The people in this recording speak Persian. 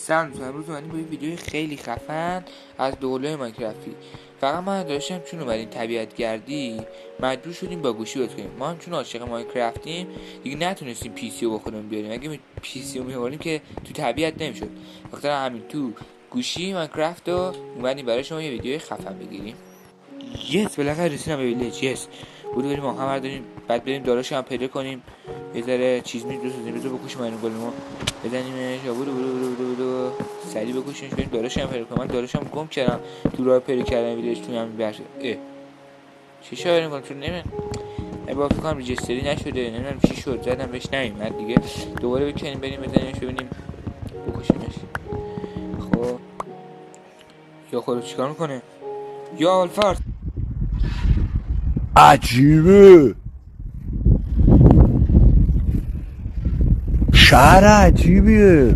سلام دوستان، امروز اومدیم با یه ویدیو خیلی خفن از دوله ماینکرافتی. فقط من داشتم چون اومدیم طبیعت گردی مجبور شدیم با گوشی بازی کنیم. ما هم چون عاشق ماینکرافتیم دیگه نتونستیم پی سی رو با خودمون بیاریم. اگه پی سی رو می‌آوردیم که تو طبیعت نمیشد. بخاطر همین تو گوشی ماینکرافت رو اومدیم برای شما یه ویدیو خفن بگیریم. یس بالاخره رسیدم به ویلیج. یس برو بریم آهن برداریم، بعد بریم داراش هم پیدا کنیم، یه ذره چیز می دوست داریم بذار بکشیم اینو گلمو بزنیمش. برو سریع بکشیمش بریم داراش هم پیدا کنیم. من داراشم گم کردم تو راه پیدا کردن ویلیج تو همین بخش. چی شو بریم کنم چون نمیدونم با فکر کنم رجستری نشده، نمیدونم چی شد، زدم بهش نیومد دیگه. دوباره بکنیم بریم بزنیمش ببینیم بکشیمش. خب یا خودت چیکار میکنه یا الفارس عجیبه، شهر عجیبیه.